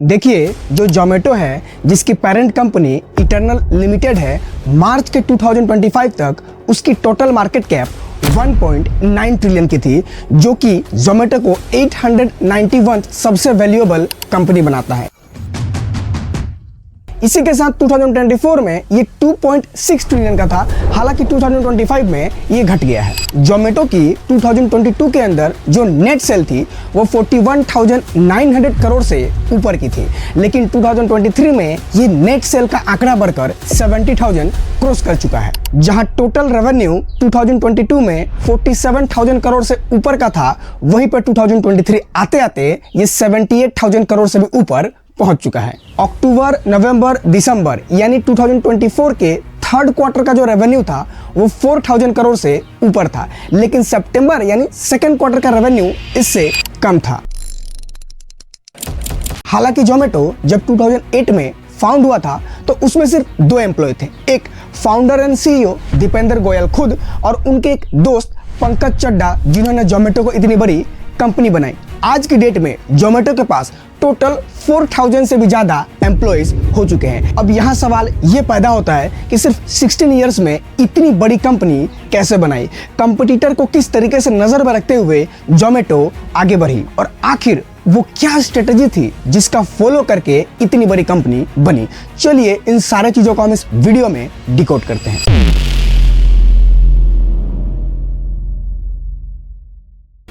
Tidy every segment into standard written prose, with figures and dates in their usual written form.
देखिए, जो जोमेटो है जिसकी पेरेंट कंपनी इटर्नल लिमिटेड है, मार्च के 2025 तक उसकी टोटल मार्केट कैप 1.9 ट्रिलियन की थी, जो कि जोमेटो को 891 सबसे वैल्यूएबल कंपनी बनाता है। इसी के साथ 2024 में ये 2.6 ट्रिलियन का था, हालांकि 2025 में ये घट गया है। जोमेटो की 2022 के अंदर जो नेट सेल थी वो 41,900 करोड़ से ऊपर की थी, लेकिन 2023 में ये नेट सेल का आंकड़ा बढ़कर 70,000 क्रॉस कर चुका है। जहां टोटल रेवेन्यू 2022 में 47,000 करोड़ से ऊपर का था, वहीं पर 2023 आते आते ये 78,000 करोड़ से भी ऊपर पहुंच चुका है। अक्टूबर, नवंबर, दिसंबर यानी 2024 के थर्ड क्वार्टर का जो रेवेन्यू था वो 4,000 करोड़ से ऊपर था, लेकिन सितंबर यानी सेकंड क्वार्टर का रेवेन्यू इससे कम था। हालांकि जोमेटो जब 2008 में फाउंड हुआ था तो उसमें सिर्फ 2 एम्प्लॉय थे, एक founder and CEO Deepinder Goyal खुद और उनके एक दोस्त पंकज चड्ढा, जिन्होंने जोमेटो को इतनी बड़ी कंपनी बनाई। आज की डेट में जोमेटो के पास टोटल 4,000 से भी ज्यादा एम्प्लॉइज हो चुके हैं। अब यहाँ सवाल ये पैदा होता है कि सिर्फ 16 इयर्स में इतनी बड़ी कंपनी कैसे बनाई, कंपटीटर को किस तरीके से नजर में रखते हुए जोमेटो आगे बढ़ी, और आखिर वो क्या स्ट्रेटेजी थी जिसका फॉलो करके इतनी बड़ी कंपनी बनी। चलिए इन सारे चीजों को हम इस वीडियो में डिकोड करते हैं।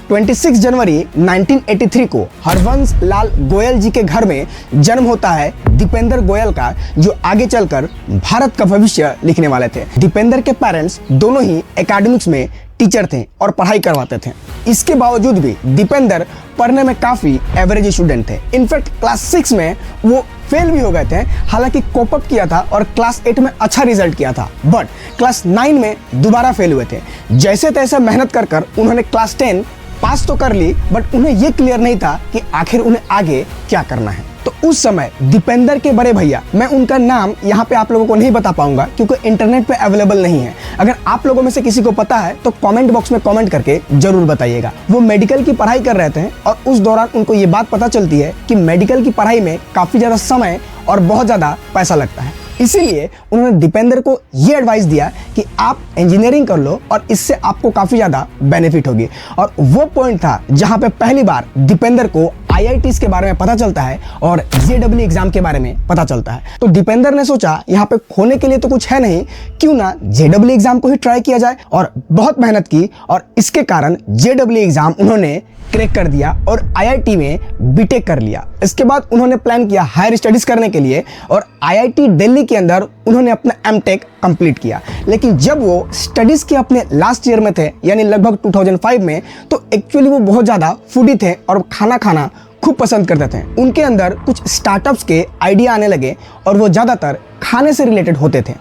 26 जनवरी 1983 को हरवंश लाल गोयल जी के घर में जन्म होता है दीपेंद्र गोयल का, जो आगे चलकर भारत का भविष्य लिखने वाले थे। दीपेंद्र के पेरेंट्स दोनों ही एकेडमिक्स में टीचर थे और पढ़ाई करवाते थे। इसके बावजूद भी दीपेंद्र पढ़ने में काफी एवरेज स्टूडेंट थे। इनफैक्ट क्लास 6 में वो फेल भी हो गए थे, हालांकि कोप अप किया था और क्लास 8 में अच्छा रिजल्ट किया था, बट क्लास 9 में दोबारा फेल हुए थे। जैसे तैसे मेहनत कर उन्होंने क्लास 10 पास तो कर ली, बट उन्हें यह क्लियर नहीं था कि आखिर उन्हें आगे क्या करना है। तो उस समय दीपेंद्र के बड़े भैया, मैं उनका नाम यहाँ पे आप लोगों को नहीं बता पाऊंगा क्योंकि इंटरनेट पे अवेलेबल नहीं है। अगर आप लोगों में से किसी को पता है तो कमेंट बॉक्स में कमेंट करके जरूर बताइएगा। वो मेडिकल की पढ़ाई कर रहे थे और उस दौरान उनको ये बात पता चलती है कि मेडिकल की पढ़ाई में काफी ज्यादा समय और बहुत ज्यादा पैसा लगता है। इसीलिए उन्होंने दीपेंद्र को ये एडवाइस दिया कि आप इंजीनियरिंग कर लो और इससे आपको काफी ज्यादा बेनिफिट होगी। और वो पॉइंट था जहां पे पहली बार दीपेंद्र को IITs के बारे में पता चलता है और JEE एग्जाम के बारे में पता चलता है। तो दीपेंद्र ने सोचा यहाँ पे खोने के लिए तो कुछ है नहीं, क्यों ना JEE एग्जाम को ही ट्राई किया जाए, और बहुत मेहनत की और इसके कारण JEE एग्जाम उन्होंने क्रैक कर दिया और IIT में बीटेक कर लिया। इसके बाद उन्होंने प्लान किया हायर स्टडीज करने के लिए और IIT दिल्ली के अंदर उन्होंने अपना MTech कंप्लीट किया। लेकिन जब वो स्टडीज के अपने लास्ट ईयर में थे, यानी लगभग 2005 में, तो एक्चुअली वो बहुत ज़्यादा फूडी थे और खाना खाना खूब पसंद करते थे। उनके अंदर कुछ स्टार्टअप्स के आइडिया आने लगे और वो ज़्यादातर खाने से रिलेटेड होते थे।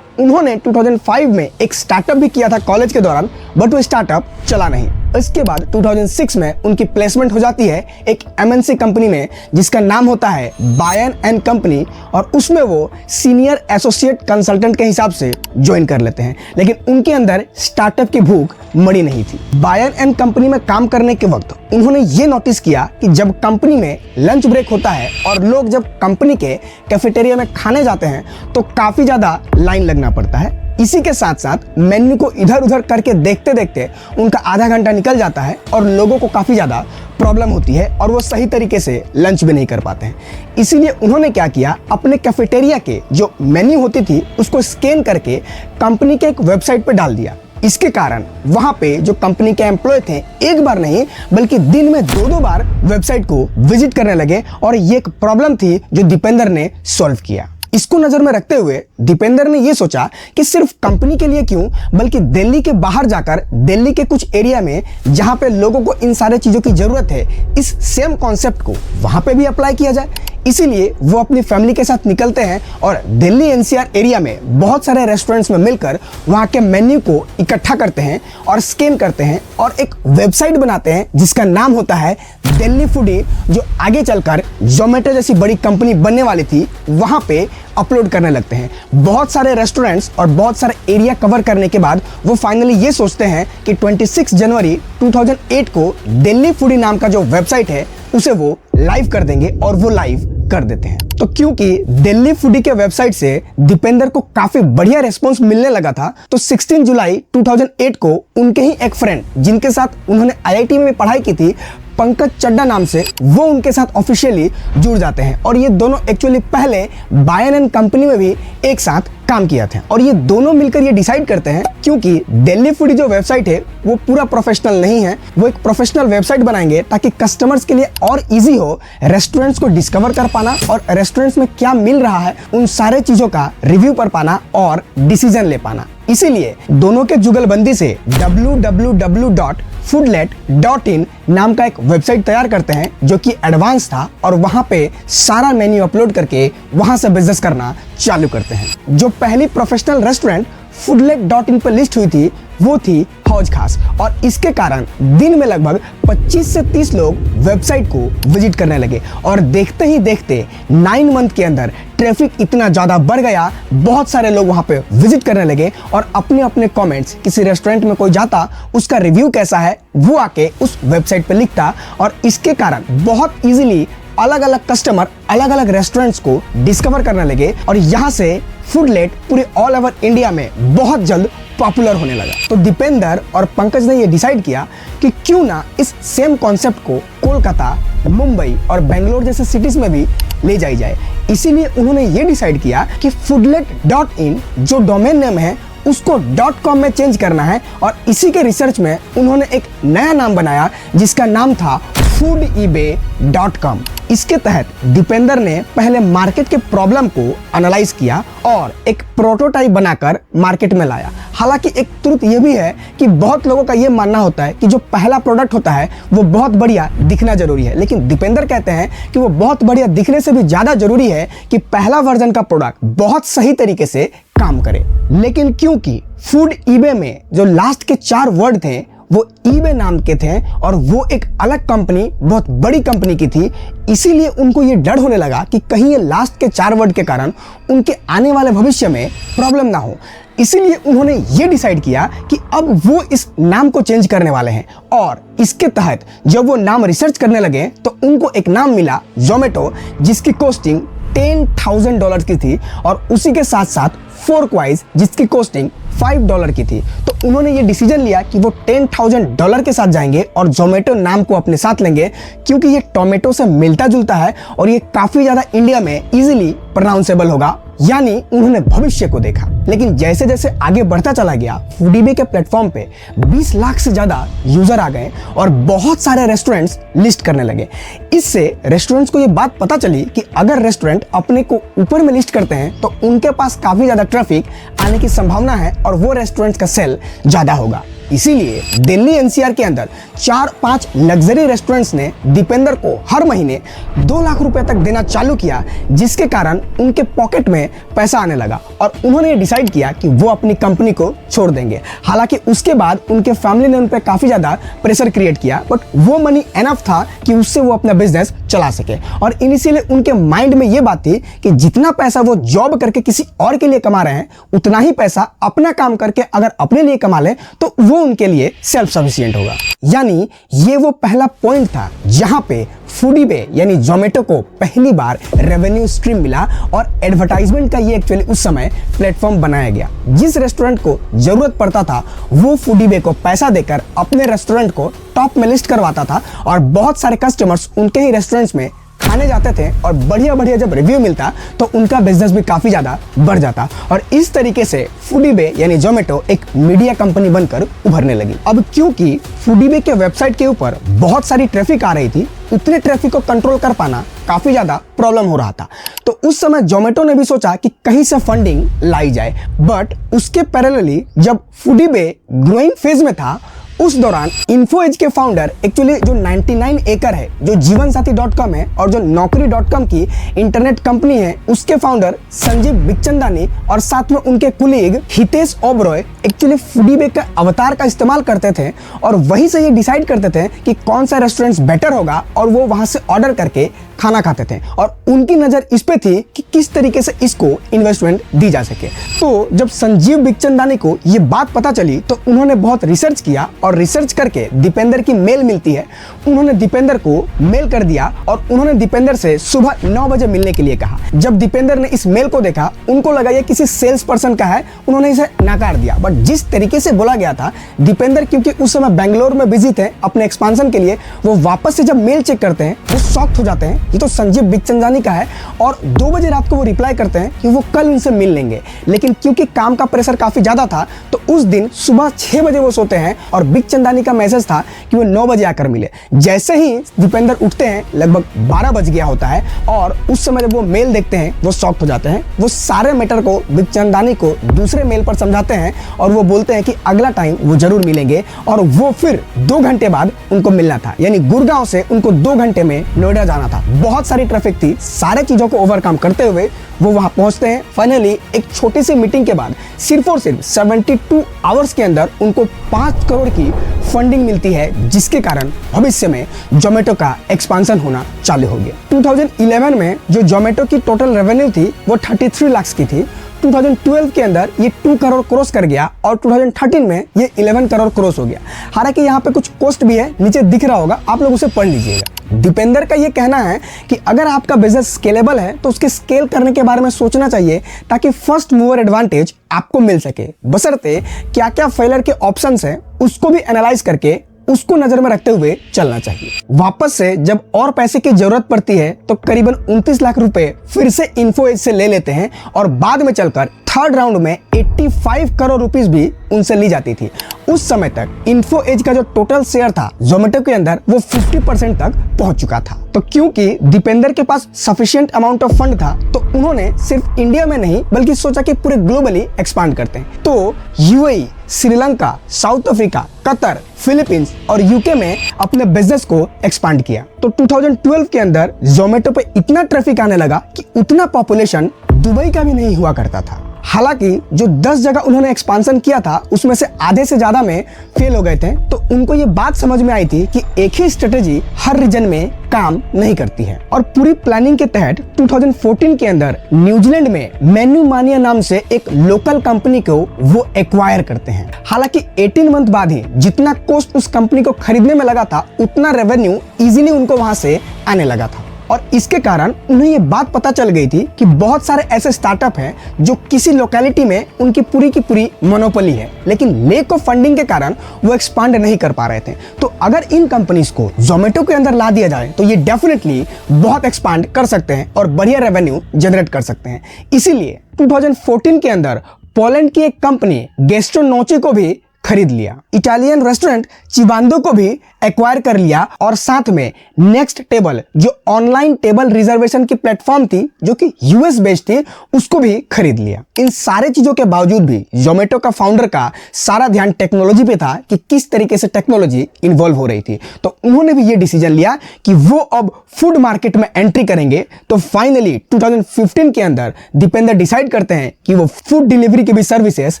उन्होंने 2005 में एक स्टार्टअप भी किया था कॉलेज के दौरान, बट वो स्टार्टअप चला नहीं। इसके बाद 2006 में उनकी प्लेसमेंट हो जाती है एक MNC कंपनी में जिसका नाम होता है बायन एंड कंपनी, और उसमें वो सीनियर एसोसिएट कंसल्टेंट के हिसाब से ज्वाइन कर लेते हैं। लेकिन उनके अंदर स्टार्टअप की भूख मरी नहीं थी। बायन एंड कंपनी में काम करने के वक्त उन्होंने ये नोटिस किया कि जब कंपनी में लंच ब्रेक होता है और लोग जब कंपनी के कैफेटेरिया में खाने जाते हैं तो काफी ज्यादा लाइन लगना पड़ता है। इसी के साथ साथ मेन्यू को इधर उधर करके देखते देखते उनका आधा घंटा निकल जाता है और लोगों को काफी ज्यादा प्रॉब्लम होती है और वो सही तरीके से लंच भी नहीं कर पाते हैं। इसीलिए उन्होंने क्या किया, अपने कैफेटेरिया के जो मेन्यू होती थी उसको स्कैन करके कंपनी के एक वेबसाइट पे डाल दिया। इसके कारण वहां पे जो कंपनी के एम्प्लॉय थे एक बार नहीं बल्कि दिन में 2-2 बार वेबसाइट को विजिट करने लगे, और ये एक प्रॉब्लम थी जो दीपेंद्र ने सॉल्व किया। इसको नजर में रखते हुए दीपेंद्र ने यह सोचा कि सिर्फ कंपनी के लिए क्यों, बल्कि दिल्ली के बाहर जाकर दिल्ली के कुछ एरिया में जहां पे लोगों को इन सारे चीजों की जरूरत है, इस सेम कॉन्सेप्ट को वहां पे भी अप्लाई किया जाए। इसीलिए वो अपनी फैमिली के साथ निकलते हैं और दिल्ली NCR एरिया में बहुत सारे रेस्टोरेंट्स में मिलकर वहां के मेन्यू को इकट्ठा करते हैं और स्कैन करते हैं और एक वेबसाइट बनाते हैं जिसका नाम होता है दिल्ली फूडी, जो आगे चलकर जोमेटो जैसी बड़ी कंपनी बनने वाली थी, वहां पे अपलोड करने लगते हैं। बहुत सारे रेस्टोरेंट्स और बहुत सारे एरिया कवर करने के बाद वो फाइनली ये सोचते हैं कि 26 जनवरी 2008 को दिल्ली फूडी नाम का जो वेबसाइट है उसे वो लाइव कर देंगे, और वो लाइव कर देते हैं। तो क्योंकि दिल्ली फूडी के वेबसाइट से दीपेंद्र को काफी बढ़िया रिस्पॉन्स मिलने लगा था, तो 16 जुलाई 2008 को उनके ही एक फ्रेंड, जिनके साथ उन्होंने IIT में पढ़ाई की थी, पंकज चड्डा नाम से, वो उनके साथ ऑफिशियली जुड़ जाते हैं। और ये दोनों एक्चुअली पहले बायन एंड कंपनी में भी एक साथ काम किया था। और ये दोनों मिलकर ये डिसाइड करते हैं, क्योंकि दिल्ली फूडी जो वेबसाइट है वो पूरा प्रोफेशनल नहीं है, वो एक प्रोफेशनल वेबसाइट बनाएंगे ताकि कस्टमर्स के लिए और इजी हो रेस्टोरेंट्स को डिस्कवर कर पाना और रेस्टोरेंट्स में क्या मिल रहा है उन सारे चीजों का रिव्यू कर पाना और डिसीजन ले पाना। इसीलिए दोनों के जुगलबंदी से www.foodlet.in नाम का एक वेबसाइट तैयार करते हैं, जो कि एडवांस था, और वहां पे सारा मेन्यू अपलोड करके वहां से बिजनेस करना चालू करते हैं। जो पहली प्रोफेशनल रेस्टोरेंट foodlet.in पर लिस्ट हुई थी वो थी हौज खास, और इसके कारण दिन में लगभग 25 से 30 लोग वेबसाइट को विजिट करने लगे। और देखते ही देखते 9 मंथ के अंदर ट्रैफिक इतना ज़्यादा बढ़ गया, बहुत सारे लोग वहाँ पे विजिट करने लगे और अपने अपने कमेंट्स, किसी रेस्टोरेंट में कोई जाता उसका रिव्यू कैसा है वो आके उस वेबसाइट पे लिखता, और इसके कारण बहुत ईजिली अलग अलग कस्टमर अलग अलग रेस्टोरेंट्स को डिस्कवर करने लगे, और यहाँ से फूडलेट पूरे ऑल ओवर इंडिया में बहुत जल्द पॉपुलर होने लगा। तो दीपेंद्र और पंकज ने ये डिसाइड किया कि क्यों ना इस सेम कॉन्सेप्ट को कोलकाता, मुंबई और बेंगलोर जैसे सिटीज में भी ले जाई जाए। इसीलिए उन्होंने ये डिसाइड किया कि foodlet.in जो डोमेन नेम है उसको .com में चेंज करना है, और इसी के रिसर्च में उन्होंने एक नया नाम बनाया जिसका नाम था foodebay.com। इसके तहत दीपेंद्र ने पहले मार्केट के प्रॉब्लम को एनालाइज किया और एक प्रोटोटाइप बनाकर मार्केट में लाया। हालांकि एक ट्रुथ ये भी है कि बहुत लोगों का ये मानना होता है कि जो पहला प्रोडक्ट होता है वो बहुत बढ़िया दिखना जरूरी है, लेकिन दीपेंद्र कहते हैं कि वो बहुत बढ़िया दिखने से भी ज्यादा जरूरी है कि पहला वर्जन का प्रोडक्ट बहुत सही तरीके से काम करे। लेकिन क्योंकि फूड ईबे में जो लास्ट के 4 वर्ड थे वो ईबे नाम के थे और वो एक अलग कंपनी, बहुत बड़ी कंपनी की थी, इसीलिए उनको ये डर होने लगा कि कहीं ये लास्ट के 4 वर्ड के कारण उनके आने वाले भविष्य में प्रॉब्लम ना हो। इसीलिए उन्होंने ये डिसाइड किया कि अब वो इस नाम को चेंज करने वाले हैं, और इसके तहत जब वो नाम रिसर्च करने लगे तो उनको एक नाम मिला जोमेटो, जिसकी कॉस्टिंग $10,000 की थी, और उसी के साथ साथ फोर्कवाइज जिसकी कॉस्टिंग $5 की थी। तो उन्होंने ये डिसीजन लिया कि वो $10,000 के साथ जाएंगे और जोमेटो नाम को अपने साथ लेंगे, क्योंकि ये टोमेटो से मिलता जुलता है और ये काफी ज्यादा इंडिया में इजीली प्रोनाउंसेबल होगा, यानी उन्होंने भविष्य को देखा। लेकिन जैसे जैसे आगे बढ़ता चला गया, फूडीबे के प्लेटफॉर्म पे 20 लाख से ज्यादा यूजर आ गए और बहुत सारे रेस्टोरेंट्स लिस्ट करने लगे। इससे रेस्टोरेंट्स को ये बात पता चली कि अगर रेस्टोरेंट अपने को ऊपर में लिस्ट करते हैं तो उनके पास काफी ज्यादा ट्रैफिक आने की संभावना है और वो रेस्टोरेंट्स का सेल ज्यादा होगा। इसीलिए दिल्ली एनसीआर के अंदर 4-5 लग्जरी रेस्टोरेंट्स ने दीपेंद्र को हर महीने 2 लाख रुपए तक देना चालू किया, जिसके कारण उनके पॉकेट में पैसा आने लगा और उन्होंने डिसाइड किया कि वो अपनी कंपनी को छोड़ देंगे। हालांकि उसके बाद उनके फैमिली ने उन पर काफी ज्यादा प्रेशर क्रिएट किया, बट वो मनी एनफ था कि उससे वो अपना बिजनेस चला सके। और इनिशियली उनके माइंड में ये बात थी कि जितना पैसा वो जॉब करके किसी और के लिए कमा रहे हैं, उतना ही पैसा अपना काम करके अगर अपने लिए कमा ले तो वो उनके लिए सेल्फ सफिशिएंट होगा। यानी ये वो पहला पॉइंट था जहां पे फूडीबे यानी जोमेटो को पहली बार रेवेन्यू स्ट्रीम मिला, और एडवर्टाइजमेंट का ये एक्चुअली उस समय प्लेटफॉर्म बनाया गया। जिस रेस्टोरेंट को जरूरत पड़ता था वो फूडीबे को पैसा देकर अपने रेस्टोरेंट को टॉप में लिस्ट करवाता था, और बहुत सारे कस्टमर्स उनके ही रेस्टोरेंट्स में खाने जाते थे, और बढ़िया बढ़िया जब रिव्यू मिलता तो उनका बिजनेस भी काफी ज्यादा बढ़ जाता। और इस तरीके से फूडीबे यानी जोमेटो एक मीडिया कंपनी बनकर उभरने लगी। अब क्योंकि फूडीबे के वेबसाइट के ऊपर बहुत सारी ट्रैफिक आ रही थी, उतने ट्रैफिक को कंट्रोल कर पाना काफी ज्यादा प्रॉब्लम हो रहा था। तो उस समय जोमेटो ने भी सोचा कि कहीं से फंडिंग लाई जाए, बट उसके पैरेलली जब फूडीबे ग्रोइंग फेज में था, उस दौरान इन्फोएज के फाउंडर एक्चुअली जो 99 एकड़ है, जो जीवनसाथी.com है और जो नौकरी.com की इंटरनेट कंपनी है, उसके फाउंडर संजीव बिखचंदानी और साथ में उनके colleague Hitesh Oberoi actually Foodiebay का अवतार का इस्तेमाल करते थे और वहीं से ये डिसाइड करते थे कि कौन सा रेस्टोरेंट बेटर होगा और वो वहां से ऑर्डर करके खाना खाते थे। और उनकी नज़र इस पे थी कि किस तरीके से इसको इन्वेस्टमेंट दी जा सके। तो जब संजीव बिखचंदानी को ये बात पता चली तो उन्होंने बहुत रिसर्च किया और रिसर्च करके दीपेंद्र की मेल मिलती है। उन्होंने दीपेंद्र को मेल कर दिया और उन्होंने दीपेंद्र से सुबह 9 बजे मिलने के लिए कहा। जब दीपेंद्र ने इस मेल को देखा उनको लगा ये किसी सेल्स पर्सन का है, उन्होंने इसे नकार दिया। बट जिस तरीके से बोला गया था, दीपेंद्र क्योंकि उस समय बेंगलोर में बिजी थे अपने एक्सपांशन के लिए, वो वापस से जब मेल चेक करते हैं वो शॉक्ड हो जाते हैं, ये तो संजीव बिखचंदानी का है। और 2 बजे रात को वो रिप्लाई करते हैं कि वो कल उनसे मिल लेंगे। लेकिन क्योंकि काम का प्रेशर काफी ज्यादा था तो उस दिन सुबह 6 बजे वो सोते हैं और बिखचंदानी का मैसेज था कि वो 9 बजे आकर मिले। जैसे ही दीपेंद्र उठते हैं लगभग 12 बज गया होता है और उस समय जब वो मेल देखते हैं वो शॉक्ड हो जाते हैं। वो सारे मैटर को बिखचंदानी को दूसरे मेल पर समझाते हैं और वो बोलते हैं कि अगला टाइम वो जरूर मिलेंगे। और वो फिर 2 घंटे बाद उनको मिलना था, यानी गुड़गांव से उनको 2 घंटे में नोएडा जाना था। बहुत सारी ट्रैफिक थी, सारे चीजों को ओवरकम करते हुए वो वहां पहुंचते हैं। फाइनली एक छोटी सी मीटिंग के बाद सिर्फ और सिर्फ 72 आवर्स के अंदर उनको 5 करोड़ की फंडिंग मिलती है, जिसके कारण भविष्य में जोमेटो का एक्सपांशन होना चालू हो गया। 2011 में जो जोमेटो की टोटल रेवेन्यू थी वो 33 लाख की थी। 2012 के अंदर ये 2 करोड़ क्रॉस कर गया और 2013 में ये 11 करोड़ क्रॉस हो गया। हालांकि यहाँ पे कुछ कॉस्ट भी है, नीचे दिख रहा होगा, आप लोग उसे पढ़ लीजिएगा। दीपेंद्र का ये कहना है कि अगर आपका बिजनेस स्केलेबल है तो उसके स्केल करने के बारे में सोचना चाहिए ताकि फर्स्ट मूवर एडवांटेज आपको मिल सके। बशर्ते क्या क्या फेलियर के ऑप्शंस हैं उसको भी एनालाइज करके उसको नजर में रखते हुए चलना चाहिए। वापस से जब और पैसे की जरूरत पड़ती है तो करीबन 29 लाख रुपए फिर से इन्फो एज से ले लेते हैं और बाद में चलकर थर्ड राउंड में 85 करोड़ रुपीस भी उनसे ली जाती थी। उस समय तक इन्फो एज का जो टोटल शेयर था जोमेटो के अंदर वो 50% तक पहुंच चुका था। तो क्योंकि दीपेंद्र के पास सफिशिएंट अमाउंट ऑफ फंड था तो उन्होंने सिर्फ इंडिया में नहीं बल्कि सोचा कि पूरे ग्लोबली एक्सपांड करते हैं। तो UAE, Sri Lanka, south Africa, Qatar, Philippines और यूके में अपने बिजनेस को एक्सपांड किया। तो 2012 के अंदर जोमेटो पे इतना ट्रैफिक आने लगा कि उतना पॉपुलेशन दुबई का भी नहीं हुआ करता था। हालांकि जो 10 जगह उन्होंने एक्सपांशन किया था उसमें से आधे से ज्यादा में फेल हो गए थे। तो उनको ये बात समझ में आई थी कि एक ही स्ट्रेटेजी हर रीजन में काम नहीं करती है। और पूरी प्लानिंग के तहत 2014 के अंदर न्यूजीलैंड में मेन्यू मानिया नाम से एक लोकल कंपनी को वो एक्वायर करते हैं। हालांकि 18 मंथ बाद ही जितना कॉस्ट उस कंपनी को खरीदने में लगा था उतना रेवेन्यू इजीली उनको वहां से आने लगा था। और इसके कारण उन्हें ये बात पता चल गई थी कि बहुत सारे ऐसे स्टार्टअप हैं जो किसी लोकेलिटी में उनकी पूरी मोनोपोली है, लेकिन लेक ऑफ फंडिंग के कारण वो एक्सपांड नहीं कर पा रहे थे। तो अगर इन कंपनीज को जोमेटो के अंदर ला दिया जाए तो ये डेफिनेटली बहुत एक्सपांड कर सकते हैं और बढ़िया रेवेन्यू जनरेट कर सकते हैं। इसीलिए 2014 के अंदर पोलैंड की एक कंपनी गैस्ट्रोनोची को भी खरीद लिया, इटालियन रेस्टोरेंट चिबांदो को भी एक्वायर कर लिया और साथ में नेक्स्ट टेबल जो ऑनलाइन टेबल रिजर्वेशन की प्लेटफॉर्म थी जो कि यूएस बेस्ड थी उसको भी खरीद लिया। इन सारे चीजों के बावजूद भी जोमेटो का फाउंडर का सारा ध्यान टेक्नोलॉजी पे था कि किस तरीके से टेक्नोलॉजी इन्वॉल्व हो रही थी। तो उन्होंने भी ये डिसीजन लिया कि वो अब फूड मार्केट में एंट्री करेंगे। तो फाइनली 2015 के अंदर दीपेंद्र डिसाइड करते हैं कि वो फूड डिलीवरी की भी सर्विसेज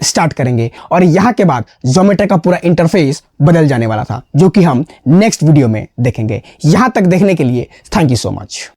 स्टार्ट करेंगे और यहाँ के बाद जोमेटो का पूरा इंटरफेस बदल जाने वाला था, जो कि हम नेक्स्ट वीडियो में देखेंगे। यहां तक देखने के लिए थैंक यू सो मच।